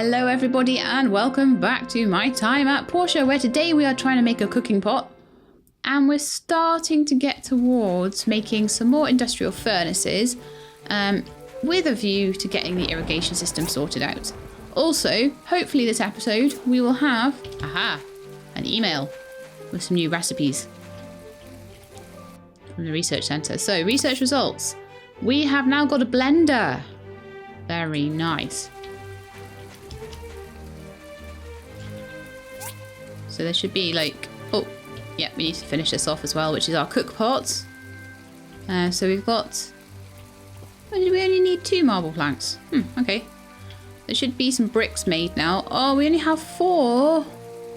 Hello everybody and welcome back to my Time at Portia, where today we are trying to make a cooking pot and we're starting to get towards making some more industrial furnaces with a view to getting the irrigation system sorted out. Also, hopefully this episode we will have, an email with some new recipes from the research centre. So, research results. We have now got a blender. Very nice. So there should be like, oh, yeah, we need to finish this off as well, which is our cook pot. So we've got, we only need 2 marble planks. Okay. There should be some bricks made now. Oh, we only have 4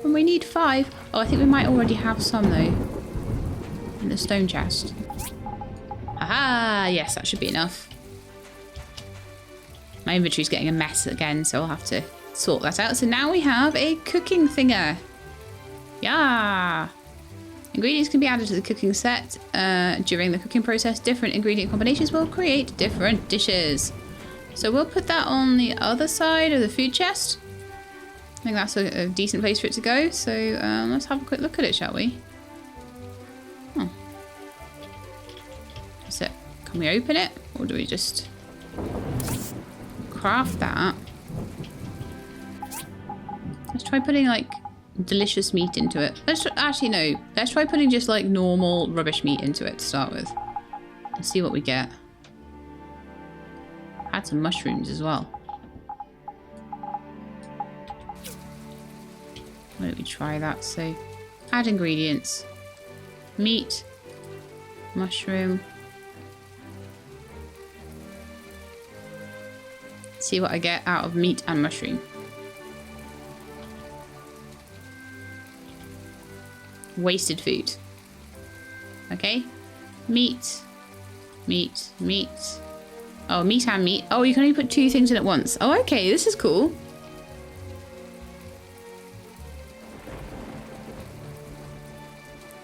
and we need 5. Oh, I think we might already have some though in the stone chest. Aha, yes, that should be enough. My inventory's getting a mess again, so I'll have to sort that out. So now we have a cooking thinger. Yeah! Ingredients can be added to the cooking set. During the cooking process, different ingredient combinations will create different dishes. So we'll put that on the other side of the food chest. I think that's a decent place for it to go. So let's have a quick look at it, shall we? Oh. So, can we open it? Or do we just craft that? Let's try putting like delicious meat into it. Actually no, let's try putting just like normal rubbish meat into it to start with and see what we get. Add some mushrooms as well. Why don't we try that? So add ingredients, meat, mushroom. See what I get out of meat and mushroom. Wasted food. Okay. Meat. Meat. Meat. Oh, meat and meat. Oh, you can only put 2 things in at once. Oh, okay. This is cool.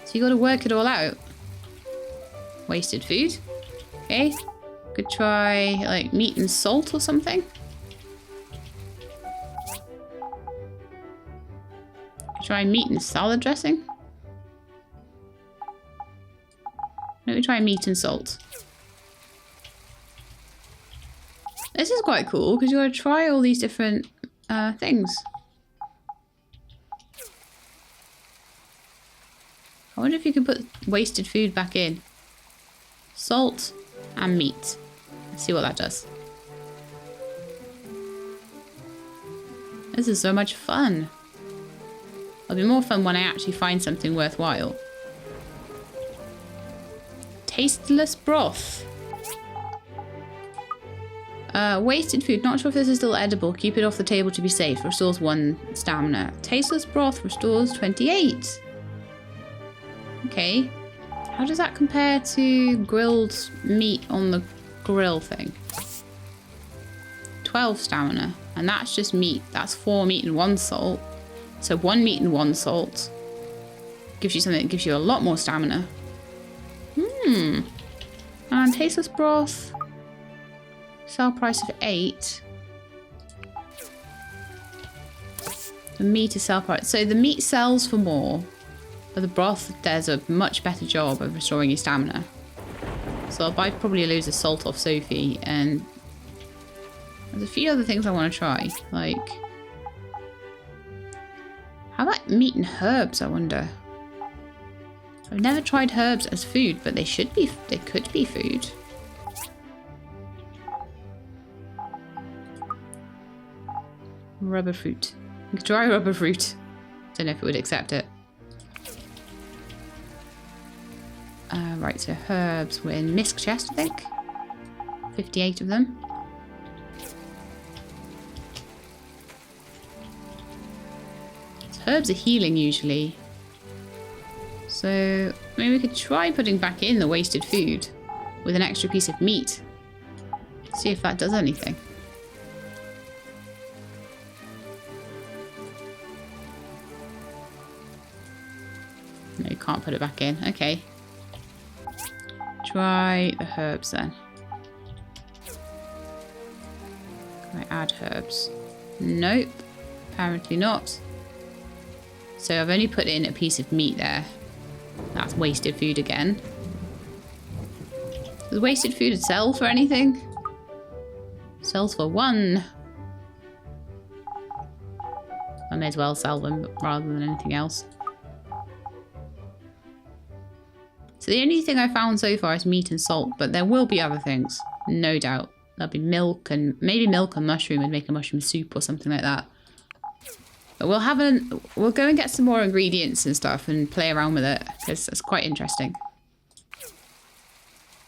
So you got to work it all out. Wasted food. Okay. Could try like meat and salt or something. Could try meat and salad dressing. Let me try meat and salt. This is quite cool because you got to try all these different things. I wonder if you could put wasted food back in. Salt and meat. Let's see what that does. This is so much fun. It'll be more fun when I actually find something worthwhile. Tasteless broth. Wasted food. Not sure if this is still edible. Keep it off the table to be safe. Restores 1 stamina. Tasteless broth restores 28. Okay. How does that compare to grilled meat on the grill thing? 12 stamina. And that's just meat. That's 4 meat and 1 salt. So 1 meat and 1 salt. Gives you something that gives you a lot more stamina. And tasteless broth. Sell price of 8. The meat is sell price. So the meat sells for more, but the broth does a much better job of restoring your stamina. So I'll buy probably loads of salt off Sophie, and there's a few other things I want to try. Like, how about meat and herbs, I wonder? I've never tried herbs as food, but they could be food. Rubber fruit. You could try rubber fruit. Don't know if it would accept it. Right, so herbs. We're in misc chest, I think. 58 of them. So herbs are healing usually. So maybe we could try putting back in the wasted food with an extra piece of meat. See if that does anything. No, you can't put it back in. Okay. Try the herbs then. Can I add herbs? Nope. Apparently not. So I've only put in a piece of meat there. That's wasted food again. Does wasted food sell for anything? Sells for 1. I may as well sell them rather than anything else. So the only thing I found so far is meat and salt, but there will be other things, no doubt. There'll be milk and maybe milk and mushroom and make a mushroom soup or something like that. But we'll go and get some more ingredients and stuff and play around with it because it's quite interesting.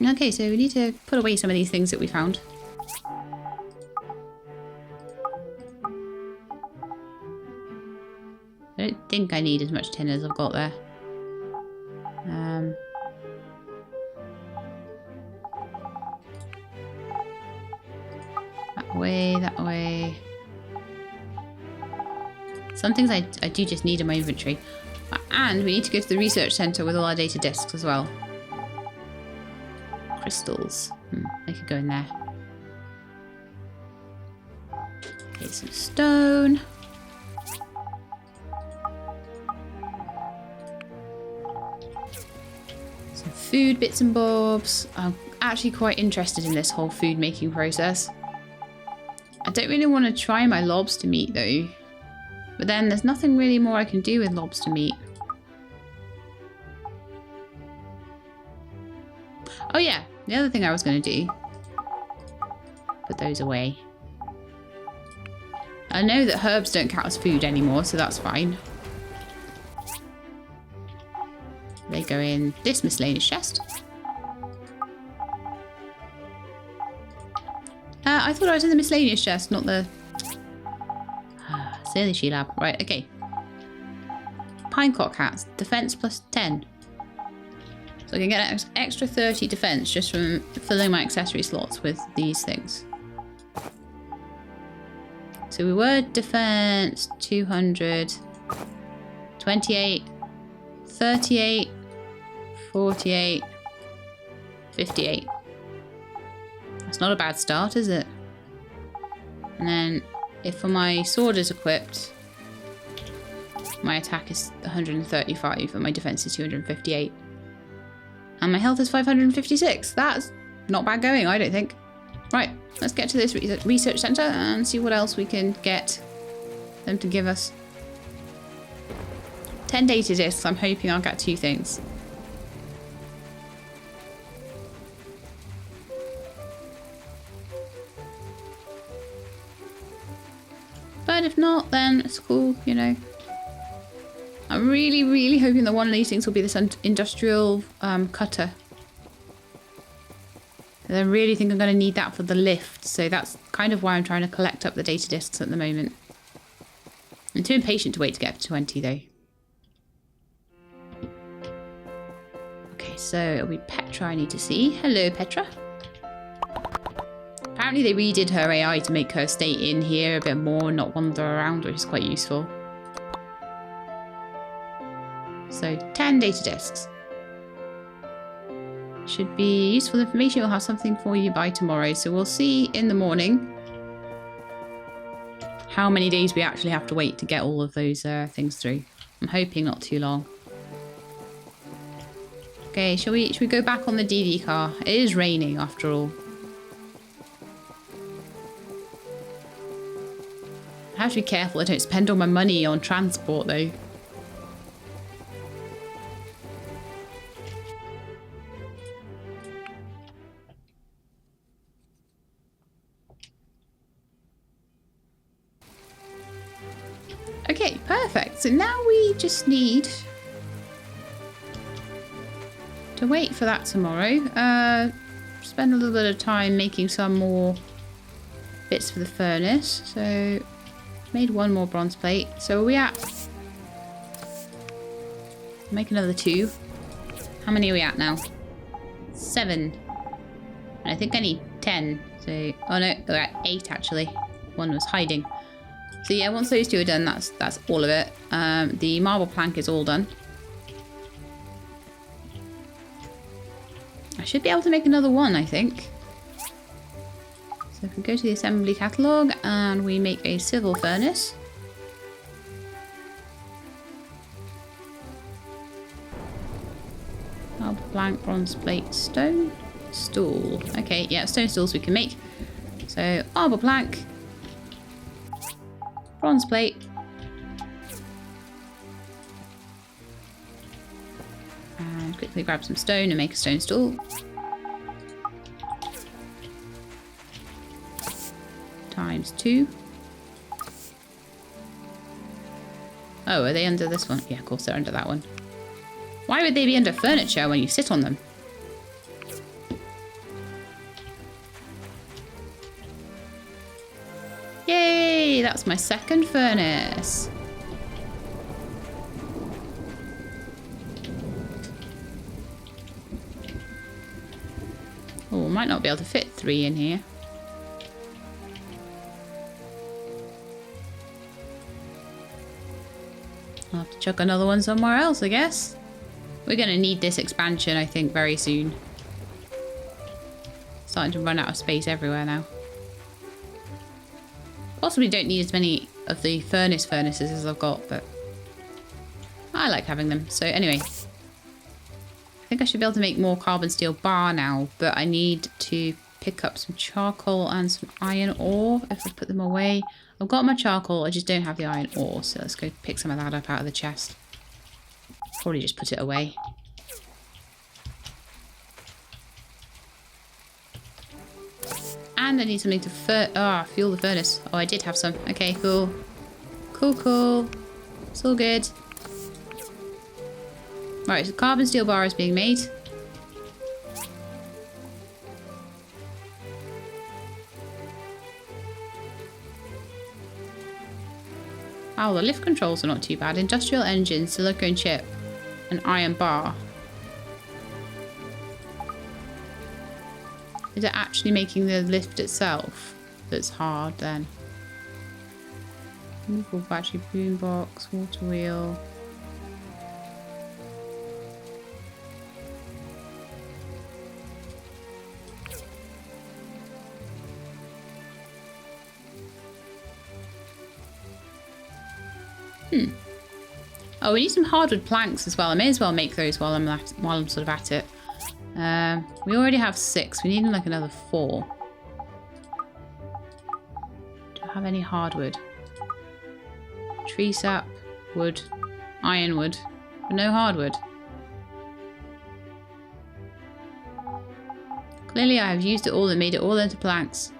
Okay, so we need to put away some of these things that we found. I don't think I need as much tin as I've got there. That way. Some things I do just need in my inventory. And we need to go to the research centre with all our data disks as well. Crystals. They could go in there. Okay, some stone. Some food bits and bobs. I'm actually quite interested in this whole food making process. I don't really want to try my lobster meat though. But then there's nothing really more I can do with lobster meat. Oh yeah, the other thing I was going to do. Put those away. I know that herbs don't count as food anymore, so that's fine. They go in this miscellaneous chest. I thought I was in the miscellaneous chest, not the... Silly she lab. Right, okay. Pinecock hats. Defense plus 10. So I can get an extra 30 defense just from filling my accessory slots with these things. So we were defense 200, 28, 38, 48, 58. That's not a bad start, is it? And then if my sword is equipped, my attack is 135 and my defense is 258. And my health is 556. That's not bad going, I don't think. Right, let's get to this research centre and see what else we can get them to give us. 10 data discs. I'm hoping I'll get 2 things. But if not, then it's cool, you know. I'm really, really hoping that one of these things will be this industrial cutter. And I really think I'm going to need that for the lift, so that's kind of why I'm trying to collect up the data discs at the moment. I'm too impatient to wait to get up to 20 though. Okay, so it'll be Petra I need to see. Hello, Petra. Apparently they redid her AI to make her stay in here a bit more and not wander around, which is quite useful. So 10 data discs. Should be useful information. We'll have something for you by tomorrow. So we'll see in the morning how many days we actually have to wait to get all of those things through. I'm hoping not too long. Okay, should we go back on the DD car? It is raining after all. I have to be careful I don't spend all my money on transport though. Okay, perfect. So now we just need to wait for that tomorrow. Spend a little bit of time making some more bits for the furnace. So made 1 more bronze plate. So are we at? Make another 2. How many are we at now? 7. And I think I need 10. So oh no, we're at 8 actually. 1 was hiding. So yeah, once those 2 are done, that's all of it. The marble plank is all done. I should be able to make another 1, I think. So if we go to the assembly catalogue and we make a civil furnace. Marble plank, bronze plate, stone, stool. Okay, yeah, stone stools we can make. So marble plank, bronze plate, and quickly grab some stone and make a stone stool. Times 2. Oh, are they under this one? Yeah, of course they're under that one. Why would they be under furniture when you sit on them? Yay! That's my second furnace. Oh, might not be able to fit 3 in here. I'll have to chuck another one somewhere else, I guess. We're going to need this expansion, I think, very soon. Starting to run out of space everywhere now. Possibly don't need as many of the furnaces as I've got, but I like having them. So anyway, I think I should be able to make more carbon steel bar now, but I need to pick up some charcoal and some iron ore if I put them away. I've got my charcoal, I just don't have the iron ore, so let's go pick some of that up out of the chest. Probably just put it away. And I need something to fuel the furnace. Oh, I did have some. Okay, cool. Cool. It's all good. Right, so carbon steel bar is being made. Wow, the lift controls are not too bad. Industrial engine, silicone chip, and iron bar. Is it actually making the lift itself that's hard then? Movable battery, boombox, water wheel. Oh, we need some hardwood planks as well. I may as well make those while I'm sort of at it. We already have 6. We need like another 4. Do I have any hardwood? Tree sap, wood, ironwood, but no hardwood. Clearly I have used it all and made it all into planks.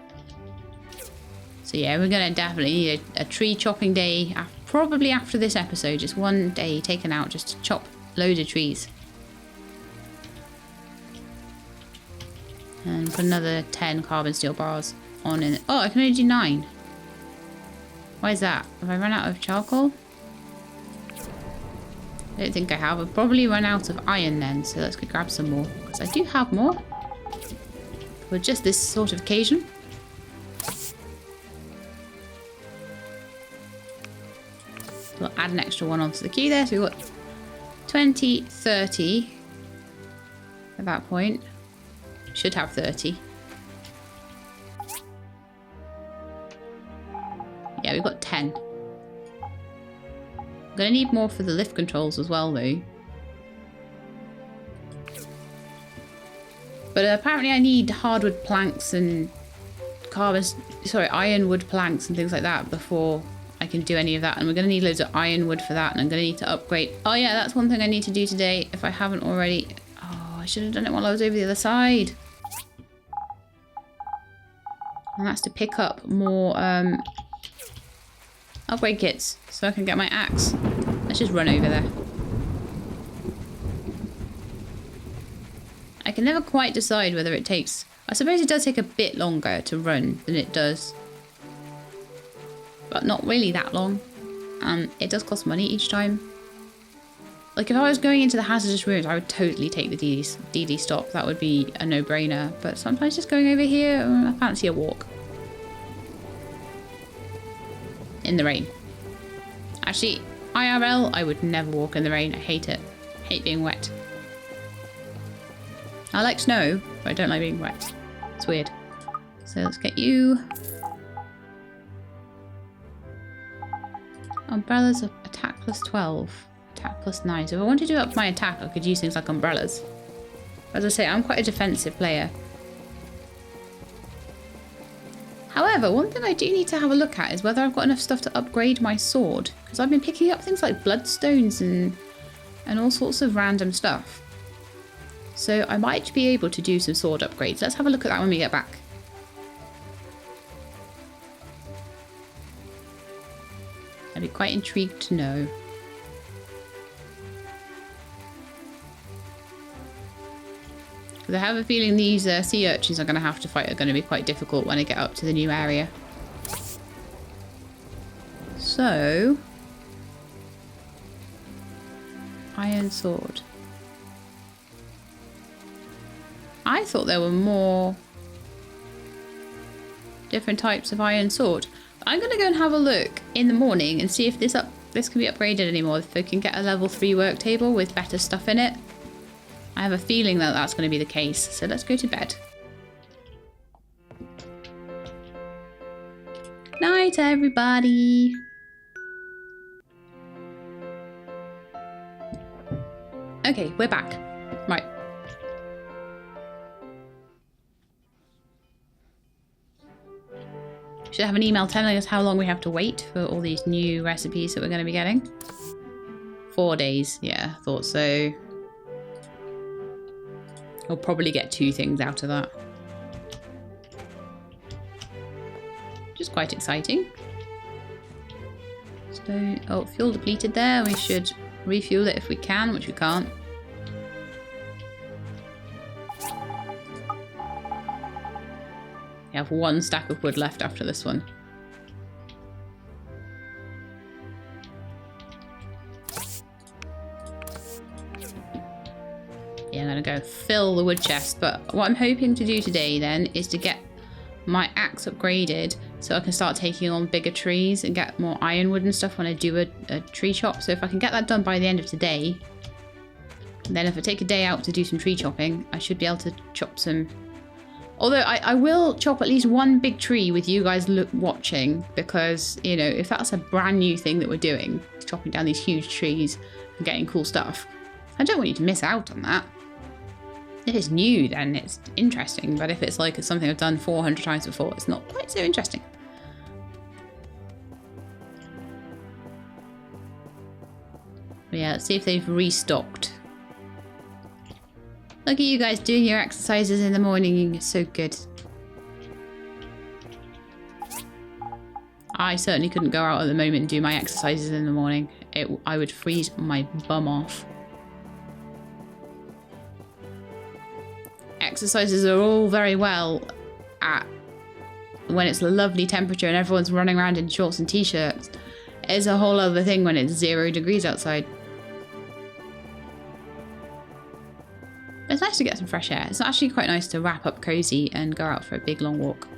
So yeah, we're going to definitely need a tree chopping day, probably after this episode. Just one day taken out just to chop loads of trees. And put another 10 carbon steel bars on in it. Oh, I can only do 9. Why is that? Have I run out of charcoal? I don't think I have. I've probably run out of iron then, so let's go grab some more. Because I do have more. For just this sort of occasion. We'll add an extra one onto the queue there. So we've got 20, 30 at that point. Should have 30. Yeah, we've got 10. I'm going to need more for the lift controls as well, though. But apparently I need hardwood planks and ironwood planks and things like that before I can do any of that. And we're going to need loads of ironwood for that. And I'm going to need to upgrade. Oh yeah, that's one thing I need to do today if I haven't already. Oh, I should have done it while I was over the other side. And that's to pick up more upgrade kits so I can get my axe. Let's just run over there. I can never quite decide whether it takes... I suppose it does take a bit longer to run than it does. But not really that long. It does cost money each time. Like if I was going into the hazardous rooms, I would totally take the DD stop. That would be a no-brainer. But sometimes just going over here, I fancy a walk. In the rain. Actually, IRL, I would never walk in the rain. I hate it. I hate being wet. I like snow, but I don't like being wet. It's weird. So let's get you. Umbrellas of attack plus 12. Attack plus 9. So if I want to do up my attack, I could use things like umbrellas. As I say, I'm quite a defensive player. However, one thing I do need to have a look at is whether I've got enough stuff to upgrade my sword. Because I've been picking up things like bloodstones and all sorts of random stuff. So I might be able to do some sword upgrades. Let's have a look at that when we get back. I'd be quite intrigued to know. Because I have a feeling these sea urchins I'm going to have to fight are going to be quite difficult when I get up to the new area. So... Iron sword. I thought there were more different types of iron sword. I'm going to go and have a look in the morning and see if this can be upgraded anymore. If we can get a level 3 work table with better stuff in it. I have a feeling that that's going to be the case. So let's go to bed. Night, everybody. Okay, we're back. Right. Should have an email telling us how long we have to wait for all these new recipes that we're going to be getting. 4 days. Yeah, thought so. I'll probably get 2 things out of that. Which is quite exciting. So, oh, fuel depleted there. We should refuel it if we can, which we can't. We have 1 stack of wood left after this one. Yeah, I'm going to go fill the wood chest. But what I'm hoping to do today then is to get my axe upgraded so I can start taking on bigger trees and get more ironwood and stuff when I do a tree chop. So if I can get that done by the end of today, then if I take a day out to do some tree chopping, I should be able to chop some... Although I will chop at least 1 big tree with you guys watching, because, you know, if that's a brand new thing that we're doing, chopping down these huge trees and getting cool stuff, I don't want you to miss out on that. If it's new, then it's interesting, but if it's like it's something I've done 400 times before, it's not quite so interesting. But yeah, let's see if they've restocked. Look at you guys doing your exercises in the morning. You're so good. I certainly couldn't go out at the moment and do my exercises in the morning. I would freeze my bum off. Exercises are all very well at when it's a lovely temperature and everyone's running around in shorts and t-shirts. It's a whole other thing when it's 0 degrees outside. It's nice to get some fresh air. It's actually quite nice to wrap up cozy and go out for a big long walk.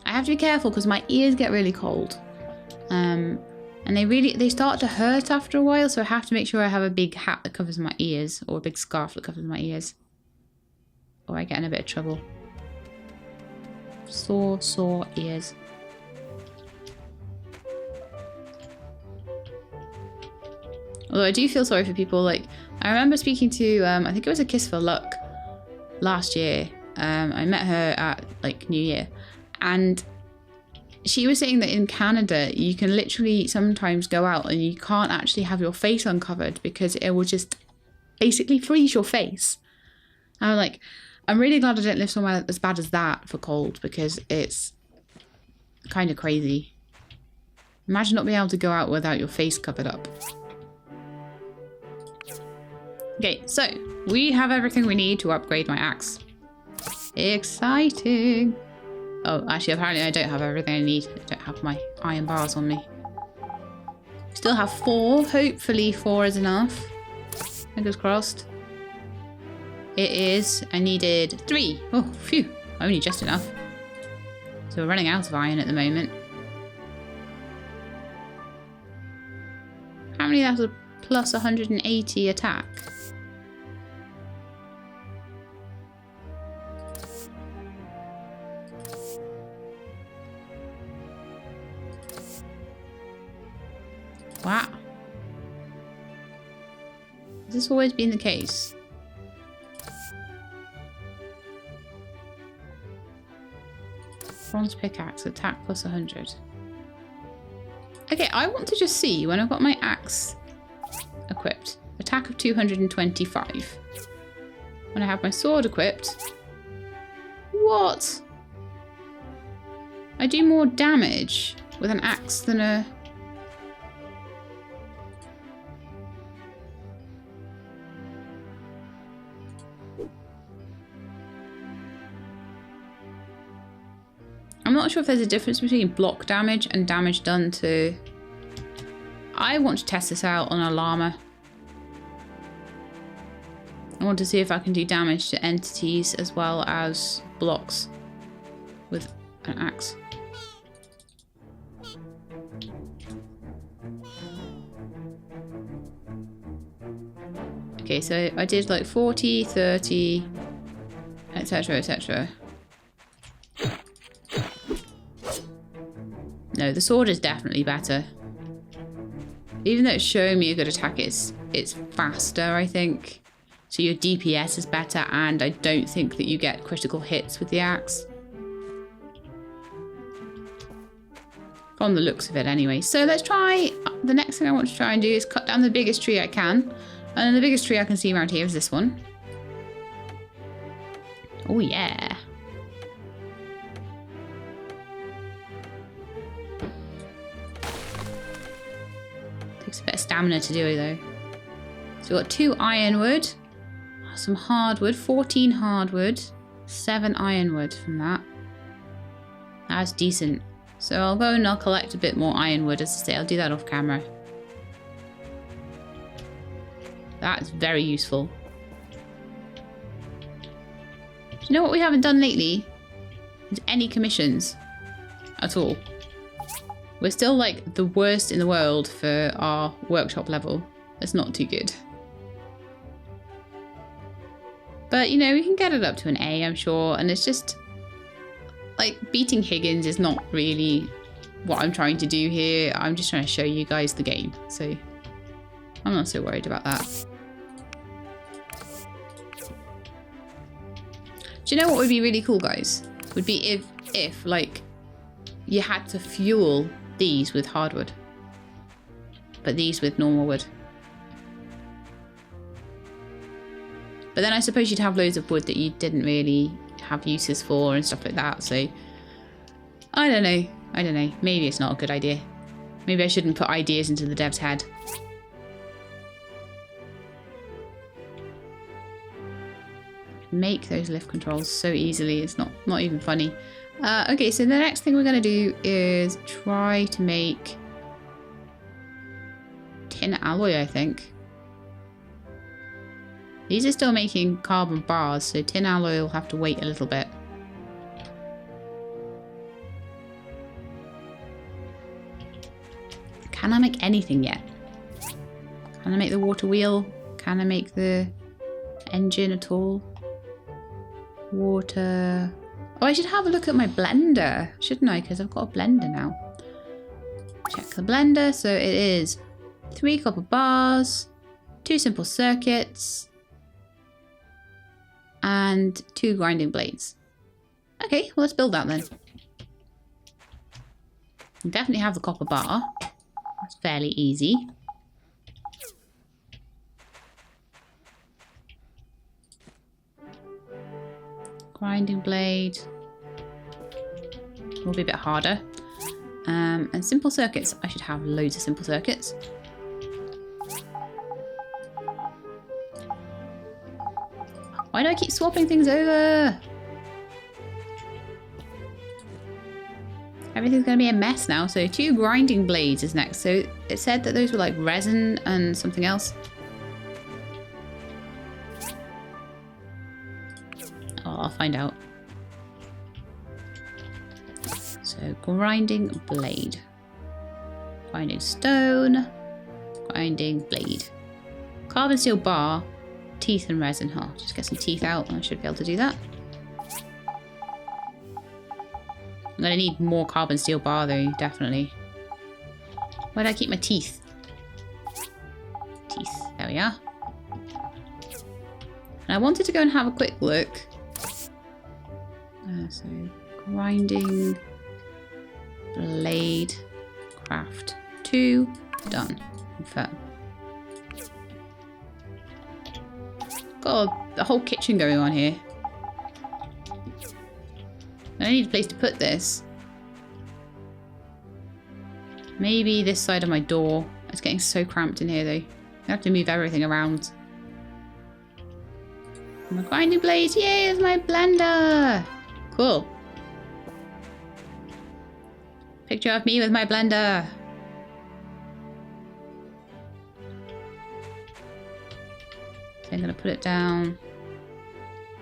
I have to be careful because my ears get really cold. And they start to hurt after a while, so I have to make sure I have a big hat that covers my ears, or a big scarf that covers my ears, or I get in a bit of trouble. Sore ears. Although I do feel sorry for people, like, I remember speaking to, I think it was a Kiss for Luck last year. I met her at, like, New Year, and she was saying that in Canada, you can literally sometimes go out and you can't actually have your face uncovered because it will just basically freeze your face. And I'm like, I'm really glad I don't live somewhere as bad as that for cold, because it's kind of crazy. Imagine not being able to go out without your face covered up. Okay, so we have everything we need to upgrade my axe. Exciting. Oh, actually, apparently I don't have everything I need. I don't have my iron bars on me. Still have 4. Hopefully 4 is enough. Fingers crossed. It is. I needed 3. Oh, phew. Only just enough. So we're running out of iron at the moment. Apparently that's a plus 180 attack. Wow. Has this always been the case? Bronze pickaxe, attack plus 100. Okay, I want to just see when I've got my axe equipped. Attack of 225. When I have my sword equipped. What? I do more damage with an axe than a... I'm not sure if there's a difference between block damage and damage done to... I want to test this out on a llama. I want to see if I can do damage to entities as well as blocks with an axe. Okay, so I did like 40, 30, etc, etc. No, the sword is definitely better. Even though it's showing me a good attack, it's faster, I think. So your DPS is better, and I don't think that you get critical hits with the axe. From the looks of it anyway. So let's try, the next thing I want to try and do is cut down the biggest tree I can. And the biggest tree I can see around here is this one. Oh yeah. Takes a bit of stamina to do it though. So we've got 2 ironwood, some hardwood, 14 hardwood, 7 ironwood from that. That's decent. So I'll go and I'll collect a bit more ironwood, as I say. I'll do that off camera. That's very useful. Do you know what we haven't done lately? Is any commissions at all. We're still like the worst in the world for our workshop level. It's not too good. But you know, we can get it up to an A, I'm sure. And it's just like beating Higgins is not really what I'm trying to do here. I'm just trying to show you guys the game. So I'm not so worried about that. Do you know what would be really cool, guys? Would be if like you had to fuel these with hardwood, but these with normal wood. But then I suppose you'd have loads of wood that you didn't really have uses for and stuff like that. So I don't know. I don't know. Maybe it's not a good idea. Maybe I shouldn't put ideas into the dev's head. Make those lift controls so easily. It's not even funny. Okay, so the next thing we're going to do is try to make tin alloy, I think. These are still making carbon bars, so tin alloy will have to wait a little bit. Can I make anything yet? Can I make the water wheel? Can I make the engine at all? Water. Oh, I should have a look at my blender, shouldn't I? Because I've got a blender now. Check the blender. So it is 3 copper bars, 2 simple circuits, and 2 grinding blades. Okay, well, let's build that then. You definitely have the copper bar. That's fairly easy. Grinding blade will be a bit harder. And simple circuits. I should have loads of simple circuits. Why do I keep swapping things over? Everything's going to be a mess now. So 2 grinding blades is next. So it said that those were like resin and something else. Oh, I'll find out. So grinding blade. Grinding stone. Grinding blade. Carbon steel bar. Teeth and resin. Oh, just get some teeth out. I should be able to do that. I'm going to need more carbon steel bar though, definitely. Where do I keep my teeth? teeth. There we are. And I wanted to go and have a quick look. So, grinding, blade, craft 2, done. Confirm. Got a whole kitchen going on here. I need a place to put this. Maybe this side of my door. It's getting so cramped in here though. I have to move everything around. My grinding blades, yay, it's my blender! Cool. Picture of me with my blender. So I'm gonna put it down.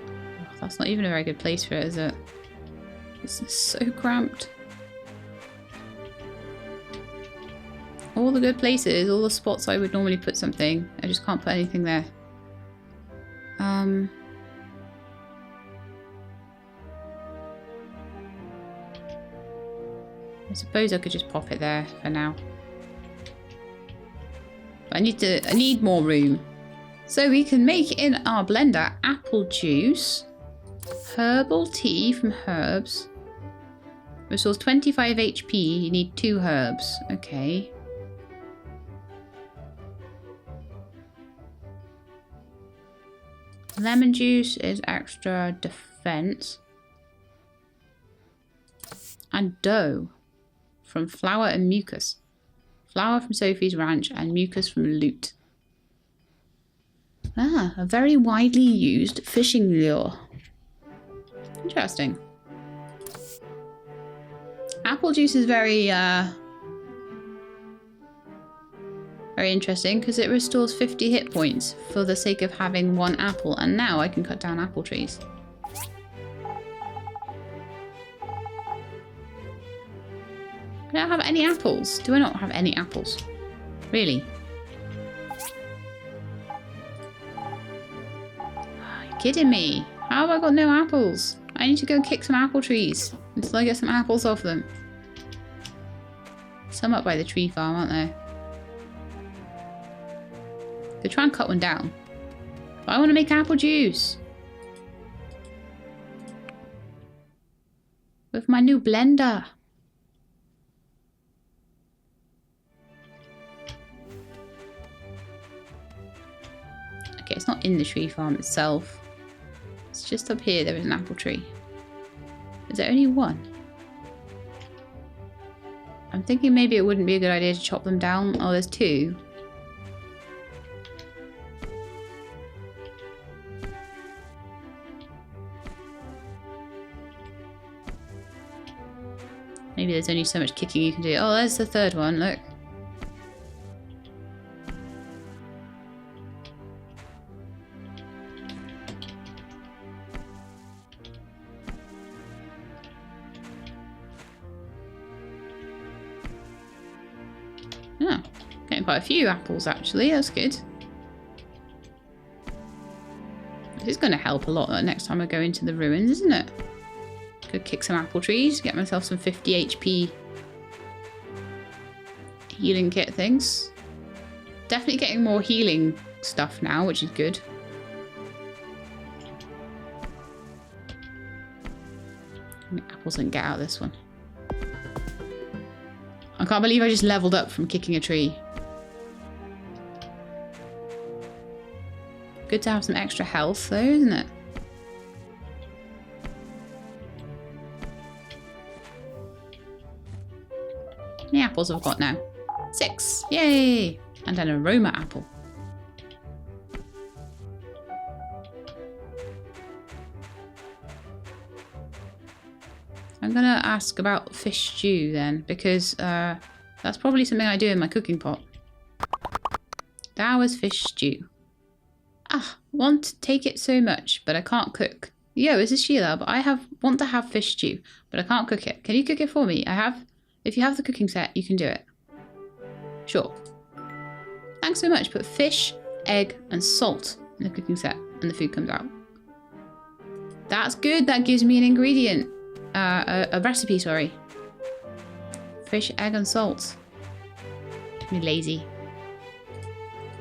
Oh, that's not even a very good place for it, is it? It's so cramped. All the good places, all the spots I would normally put something, I just can't put anything there. I suppose I could just pop it there for now. But I need more room. So we can make in our blender apple juice, herbal tea from herbs. Restores 25 HP, you need 2 herbs. Okay. Lemon juice is extra defense. And dough from flour and mucus. Flour from Sophie's Ranch and mucus from Loot. Ah, a very widely used fishing lure. Interesting. Apple juice is very interesting because it restores 50 hit points for the sake of having 1 apple, and now I can cut down apple trees. I don't have any apples. Do I not have any apples? Really? Are you kidding me? How have I got no apples? I need to go kick some apple trees until I get some apples off them. Some up by the tree farm, aren't there? Could try and cut one down. But I want to make apple juice. With my new blender. Okay, it's not in the tree farm itself. It's just up here, there is an apple tree. Is there only one? I'm thinking maybe it wouldn't be a good idea to chop them down. Oh, there's 2. Maybe there's only so much kicking you can do. Oh, there's the 3rd one, look. Oh, getting quite a few apples actually, that's good. This is going to help a lot next time I go into the ruins, isn't it? Could kick some apple trees, get myself some 50 HP healing kit things. Definitely getting more healing stuff now, which is good. How many apples I can get out of this one? I can't believe I just leveled up from kicking a tree. Good to have some extra health though, isn't it? How many apples have I got now? 6! Yay! And an aroma apple. I'm gonna ask about fish stew then, because that's probably something I do in my cooking pot. Dower's fish stew. Ah, want to take it so much, but I can't cook. Yo, this is Sheila, but want to have fish stew, but I can't cook it. Can you cook it for me? If you have the cooking set, you can do it. Sure. Thanks so much. Put fish, egg, and salt in the cooking set, and the food comes out. That's good. That gives me an ingredient. A recipe, sorry. Fish, egg, and salt. Make me lazy.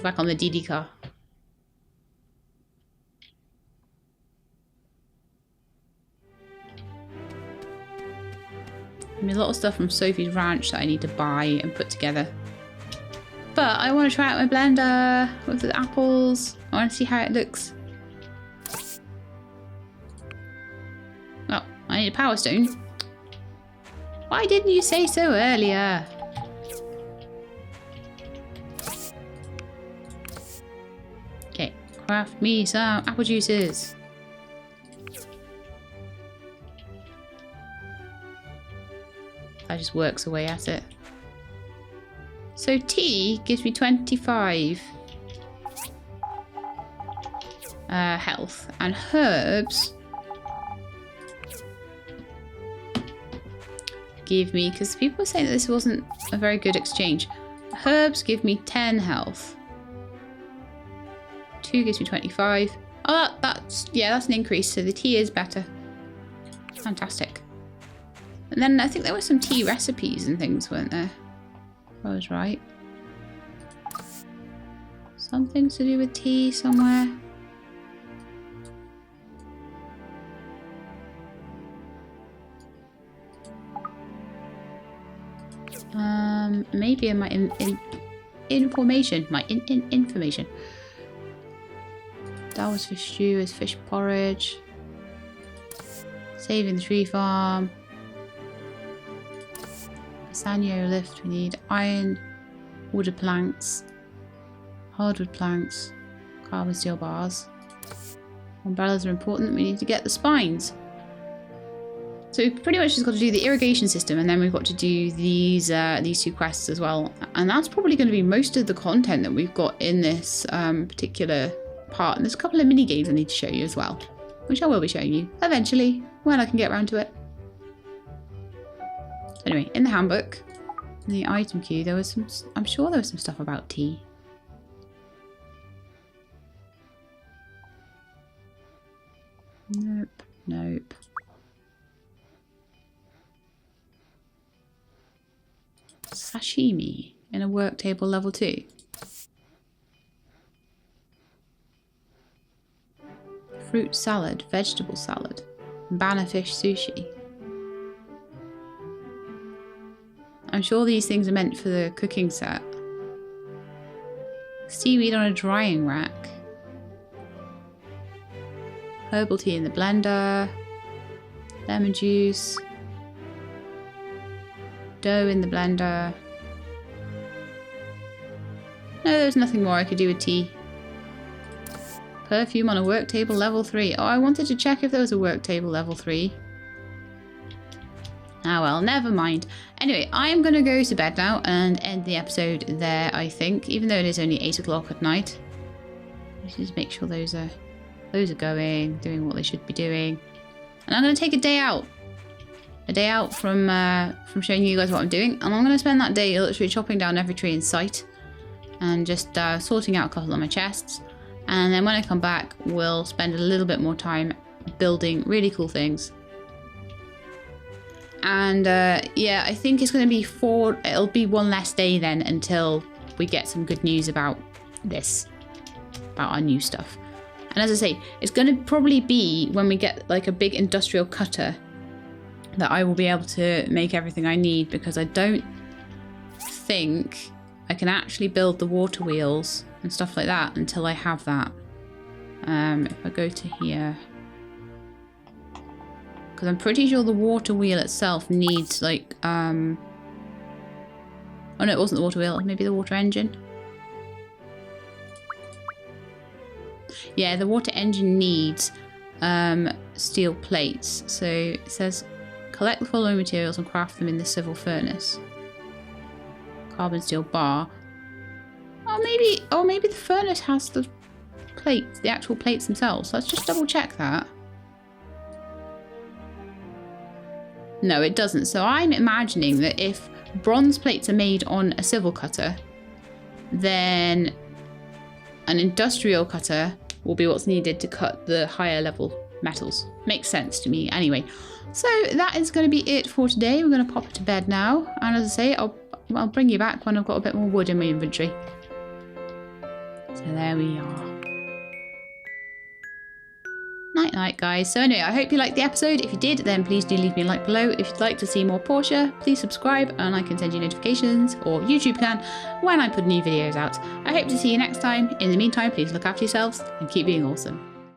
Back on the DD car. I mean, a lot of stuff from Sophie's ranch that I need to buy and put together. But I want to try out my blender with the apples. I want to see how it looks. Oh, I need a power stone. Why didn't you say so earlier? Okay, craft me some apple juices. That just works away at it. So tea gives me 25 health, and herbs give me, because people were saying that this wasn't a very good exchange. Herbs give me 10 health. 2 gives me 25. Oh, that's an increase. So the tea is better. Fantastic. And then I think there were some tea recipes and things, weren't there? I was right. Something to do with tea somewhere. Maybe in my information. Information. That was fish stew, is fish porridge. Saving the tree farm. Sanyo lift, we need iron, wooden planks, hardwood planks, carbon steel bars. Umbrellas are important, we need to get the spines. So we've pretty much just got to do the irrigation system, and then we've got to do these 2 quests as well. And that's probably going to be most of the content that we've got in this particular part. And there's a couple of mini games I need to show you as well, which I will be showing you eventually when I can get around to it. Anyway, in the handbook, in the item queue, there was some, I'm sure there was some stuff about tea. Nope, nope. Sashimi in a work table level 2. Fruit salad, vegetable salad, banana fish sushi. I'm sure these things are meant for the cooking set. Seaweed on a drying rack. Herbal tea in the blender. Lemon juice. Dough in the blender. No, there's nothing more I could do with tea. Perfume on a work table level 3. Oh, I wanted to check if there was a work table level 3. Ah well, never mind. Anyway, I'm going to go to bed now and end the episode there, I think. Even though it is only 8 o'clock at night. Let's just make sure those are going, doing what they should be doing. And I'm going to take a day out. A day out from showing you guys what I'm doing. And I'm going to spend that day literally chopping down every tree in sight. And just sorting out a couple of my chests. And then when I come back, we'll spend a little bit more time building really cool things. And yeah, I think it's going to be it'll be one less day then until we get some good news about this, about our new stuff. And as I say, it's going to probably be when we get like a big industrial cutter that I will be able to make everything I need, because I don't think I can actually build the water wheels and stuff like that until I have that. If I go to here, because I'm pretty sure the water wheel itself needs like oh no, it wasn't the water wheel, maybe the water engine. Yeah, the water engine needs steel plates. So it says collect the following materials and craft them in the civil furnace. Carbon steel bar. Oh, maybe the furnace has the plates, the actual plates themselves. Let's just double check that. No, it doesn't. So I'm imagining that if bronze plates are made on a civil cutter, then an industrial cutter will be what's needed to cut the higher level metals. Makes sense to me anyway. So that is going to be it for today. We're going to pop it to bed now. And as I say, I'll bring you back when I've got a bit more wood in my inventory. So there we are. Night night, guys. So anyway, I hope you liked the episode. If you did, then please do leave me a like below. If you'd like to see more Portia, please subscribe and I can send you notifications, or YouTube can, when I put new videos out. I hope to see you next time. In the meantime, please look after yourselves and keep being awesome.